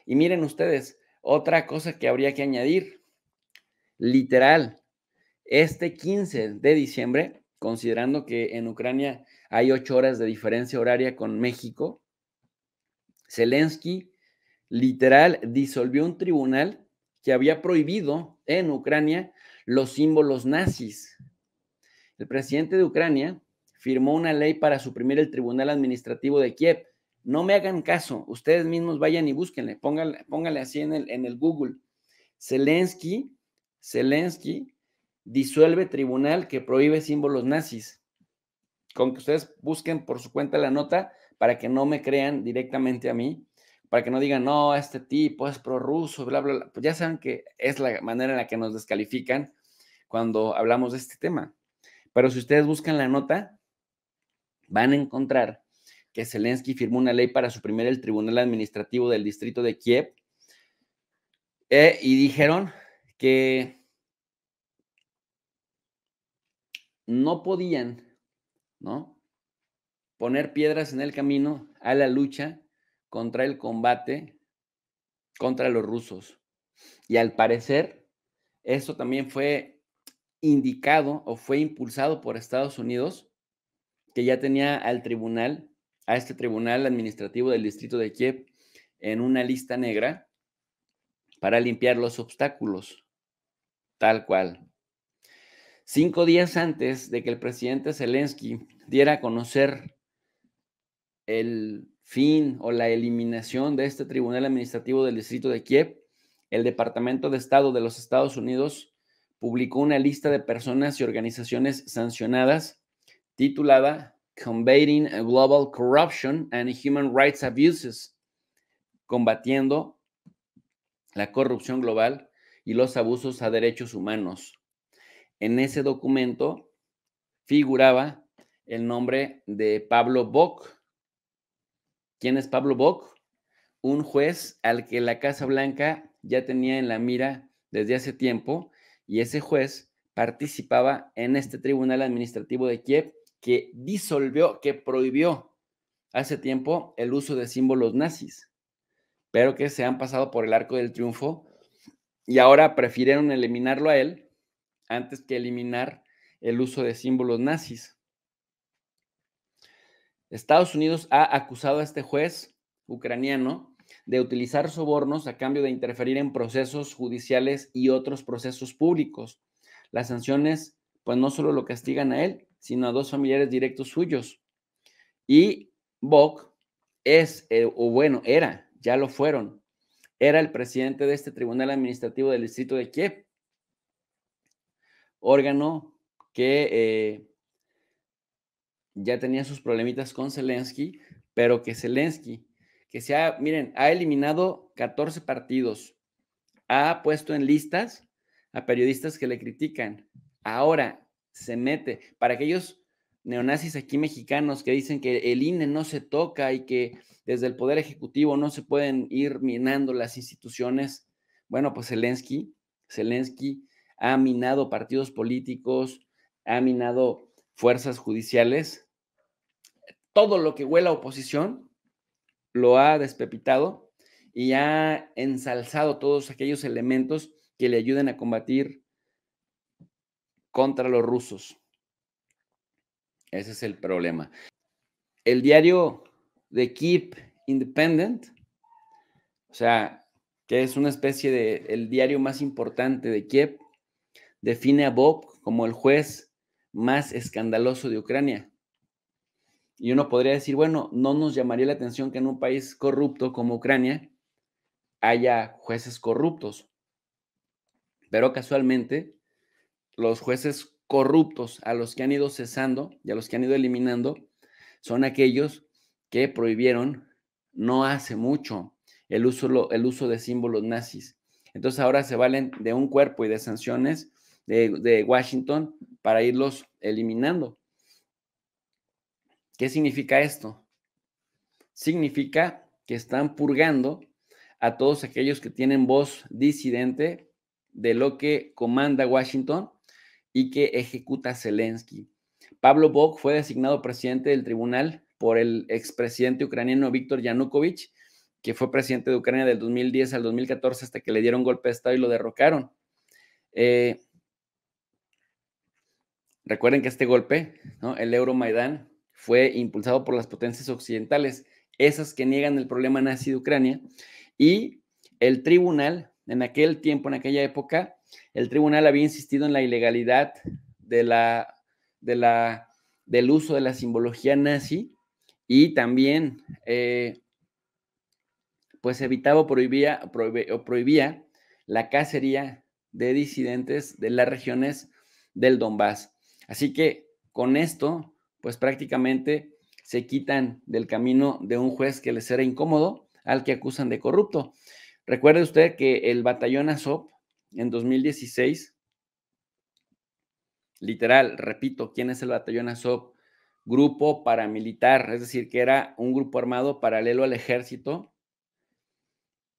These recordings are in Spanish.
Y miren ustedes, otra cosa que habría que añadir, literal, este 15 de diciembre, considerando que en Ucrania hay 8 horas de diferencia horaria con México, Zelensky literal disolvió un tribunal que había prohibido en Ucrania los símbolos nazis. El presidente de Ucrania firmó una ley para suprimir el Tribunal Administrativo de Kiev. No me hagan caso, ustedes mismos vayan y búsquenle, póngale así en el Google. Zelensky, Zelensky disuelve tribunal que prohíbe símbolos nazis. Con que ustedes busquen por su cuenta la nota para que no me crean directamente a mí, para que no digan, no, este tipo es prorruso, bla, bla, bla. Pues ya saben que es la manera en la que nos descalifican cuando hablamos de este tema. Pero si ustedes buscan la nota, van a encontrar que Zelensky firmó una ley para suprimir el Tribunal Administrativo del Distrito de Kiev y dijeron que no podían, ¿no?, poner piedras en el camino a la lucha contra el combate contra los rusos. Y al parecer, eso también fue indicado o fue impulsado por Estados Unidos, que ya tenía a este tribunal administrativo del distrito de Kiev en una lista negra para limpiar los obstáculos, tal cual. 5 días antes de que el presidente Zelensky diera a conocer el fin o la eliminación de este tribunal administrativo del distrito de Kiev, el Departamento de Estado de los Estados Unidos publicó una lista de personas y organizaciones sancionadas titulada Combating Global Corruption and Human Rights Abuses, combatiendo la corrupción global y los abusos a derechos humanos. En ese documento figuraba el nombre de Pablo Boc. ¿Quién es Pablo Boc? Un juez al que la Casa Blanca ya tenía en la mira desde hace tiempo, y ese juez participaba en este tribunal administrativo de Kiev que disolvió, que prohibió hace tiempo el uso de símbolos nazis, pero que se han pasado por el arco del triunfo y ahora prefirieron eliminarlo a él antes que eliminar el uso de símbolos nazis. Estados Unidos ha acusado a este juez ucraniano de utilizar sobornos a cambio de interferir en procesos judiciales y otros procesos públicos. Las sanciones, pues no solo lo castigan a él, sino a 2 familiares directos suyos. Y Boc ya lo fueron, era el presidente de este Tribunal Administrativo del Distrito de Kiev, órgano que ya tenía sus problemitas con Zelensky, pero que Zelensky, miren, ha eliminado 14 partidos, ha puesto en listas a periodistas que le critican. Ahora se mete, para aquellos neonazis aquí mexicanos que dicen que el INE no se toca y que desde el Poder Ejecutivo no se pueden ir minando las instituciones. Bueno, pues Zelensky ha minado partidos políticos, ha minado fuerzas judiciales, todo lo que huela a oposición lo ha despepitado y ha ensalzado todos aquellos elementos que le ayuden a combatir contra los rusos. Ese es el problema. El diario de Kiev Independent, o sea, que es una especie de el diario más importante de Kiev, define a Bob como el juez más escandaloso de Ucrania. Y uno podría decir, bueno, no nos llamaría la atención que en un país corrupto como Ucrania haya jueces corruptos, pero casualmente los jueces corruptos a los que han ido cesando y a los que han ido eliminando son aquellos que prohibieron no hace mucho el uso de símbolos nazis. Entonces ahora se valen de un cuerpo y de sanciones de Washington para irlos eliminando. ¿Qué significa esto? Significa que están purgando a todos aquellos que tienen voz disidente de lo que comanda Washington y que ejecuta Zelensky. Pablo Boc fue designado presidente del tribunal por el expresidente ucraniano Víctor Yanukovych que fue presidente de Ucrania del 2010 al 2014 hasta que le dieron golpe de Estado y lo derrocaron. Recuerden que este golpe, ¿no?, el Euromaidán, fue impulsado por las potencias occidentales, esas que niegan el problema nazi de Ucrania, y el tribunal, en aquel tiempo, en aquella época, el tribunal había insistido en la ilegalidad del uso de la simbología nazi y también, pues evitaba o prohibía la cacería de disidentes de las regiones del Donbass. Así que con esto, pues prácticamente se quitan del camino de un juez que les era incómodo al que acusan de corrupto. Recuerde usted que el batallón Azov en 2016, literal, repito, ¿quién es el batallón Azov? Grupo paramilitar, es decir, que era un grupo armado paralelo al ejército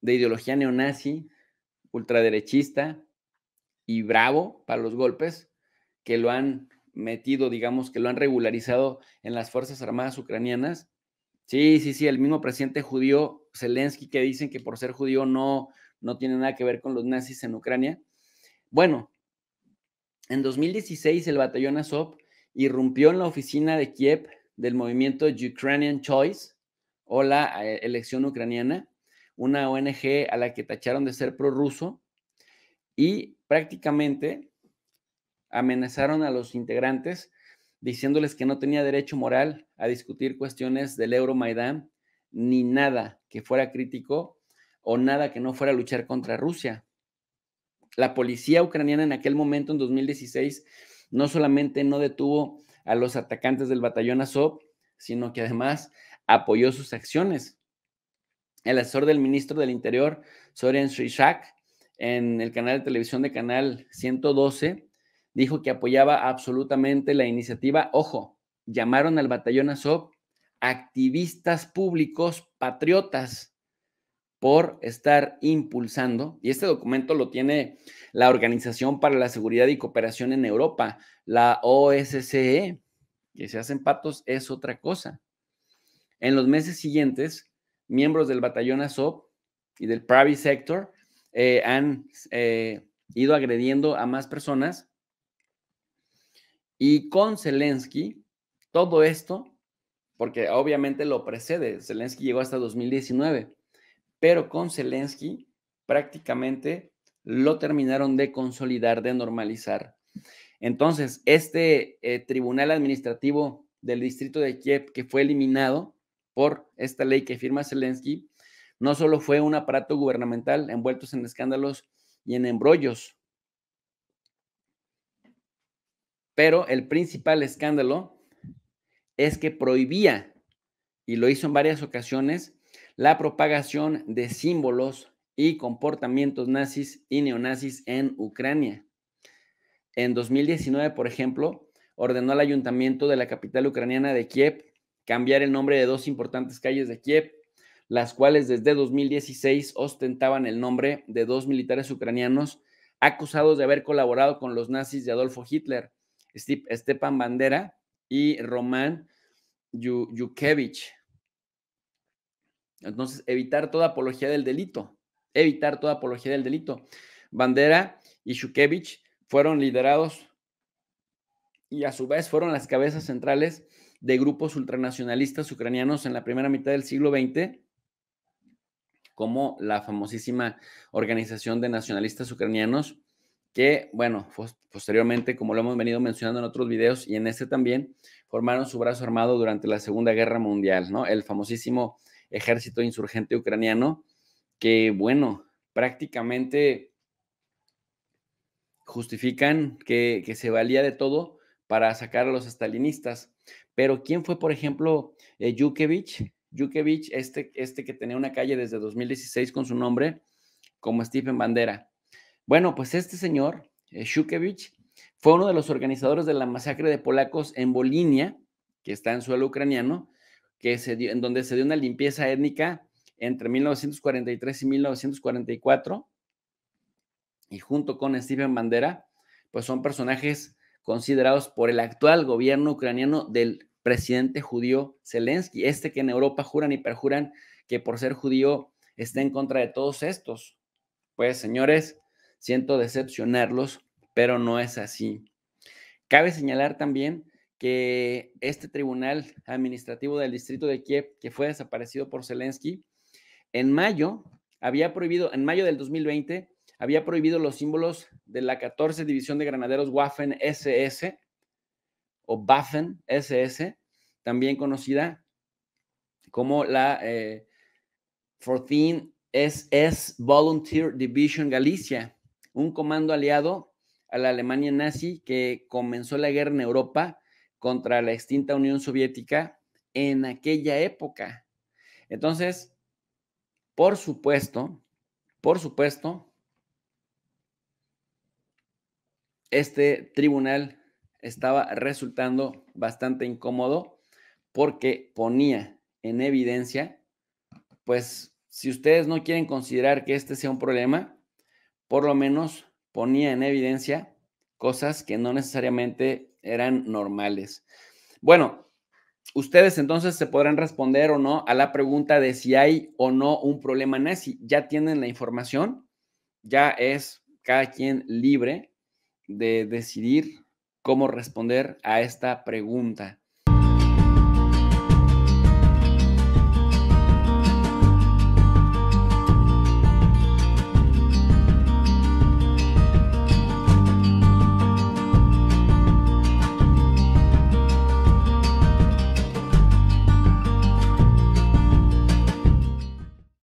de ideología neonazi, ultraderechista y bravo para los golpes, que lo han metido, digamos, que lo han regularizado en las Fuerzas Armadas ucranianas. Sí, sí, sí, el mismo presidente judío Zelensky, que dicen que por ser judío no tiene nada que ver con los nazis en Ucrania. Bueno, en 2016 el batallón Azov irrumpió en la oficina de Kiev del movimiento Ukrainian Choice o la elección ucraniana, una ONG a la que tacharon de ser prorruso, y prácticamente amenazaron a los integrantes diciéndoles que no tenía derecho moral a discutir cuestiones del Euromaidán, ni nada que fuera crítico o nada que no fuera a luchar contra Rusia. La policía ucraniana en aquel momento, en 2016, no solamente no detuvo a los atacantes del batallón Azov, sino que además apoyó sus acciones. El asesor del ministro del Interior, Soren Shishak, en el canal de televisión de Canal 112, dijo que apoyaba absolutamente la iniciativa. Ojo, llamaron al batallón Azov activistas públicos patriotas por estar impulsando, y este documento lo tiene la Organización para la Seguridad y Cooperación en Europa, la OSCE, que se hacen patos es otra cosa. En los meses siguientes, miembros del batallón Azov y del Private Sector han ido agrediendo a más personas, y con Zelensky, todo esto, porque obviamente lo precede, Zelensky llegó hasta 2019, pero con Zelensky prácticamente lo terminaron de consolidar, de normalizar. Entonces, este tribunal administrativo del distrito de Kiev, que fue eliminado por esta ley que firma Zelensky, no solo fue un aparato gubernamental envueltos en escándalos y en embrollos, pero el principal escándalo es que prohibía, y lo hizo en varias ocasiones, la propagación de símbolos y comportamientos nazis y neonazis en Ucrania. En 2019, por ejemplo, ordenó al ayuntamiento de la capital ucraniana de Kiev cambiar el nombre de dos importantes calles de Kiev, las cuales desde 2016 ostentaban el nombre de dos militares ucranianos acusados de haber colaborado con los nazis de Adolfo Hitler, Stepan Bandera y Roman Yukevich. Entonces, evitar toda apología del delito, evitar toda apología del delito. Bandera y Shukevich fueron liderados y a su vez fueron las cabezas centrales de grupos ultranacionalistas ucranianos en la primera mitad del siglo XX, como la famosísima Organización de Nacionalistas Ucranianos, que, bueno, posteriormente, como lo hemos venido mencionando en otros videos y en este también, formaron su brazo armado durante la Segunda Guerra Mundial, ¿no? El famosísimo ejército insurgente ucraniano, que, bueno, prácticamente justifican que se valía de todo para sacar a los estalinistas. Pero ¿quién fue, por ejemplo, Yukevich? Yukevich, este que tenía una calle desde 2016 con su nombre, como Stephen Bandera. Bueno, pues este señor, Shukevich, fue uno de los organizadores de la masacre de polacos en Volhynia, que está en suelo ucraniano, en donde se dio una limpieza étnica entre 1943 y 1944, y junto con Stephen Bandera, pues son personajes considerados por el actual gobierno ucraniano del presidente judío Zelensky, que en Europa juran y perjuran que por ser judío está en contra de todos estos. Pues, señores, siento decepcionarlos, pero no es así. Cabe señalar también que este tribunal administrativo del distrito de Kiev, que fue desaparecido por Zelensky, en mayo en mayo del 2020, había prohibido los símbolos de la 14 División de Granaderos Waffen SS o Waffen SS, también conocida como la 14 SS Volunteer Division Galicia, un comando aliado a la Alemania nazi que comenzó la guerra en Europa contra la extinta Unión Soviética en aquella época. Entonces, por supuesto, este tribunal estaba resultando bastante incómodo porque ponía en evidencia, pues, si ustedes no quieren considerar que este sea un problema, por lo menos ponía en evidencia cosas que no necesariamente eran normales. Bueno, ustedes entonces se podrán responder o no a la pregunta de si hay o no un problema nazi. Ya tienen la información, ya es cada quien libre de decidir cómo responder a esta pregunta.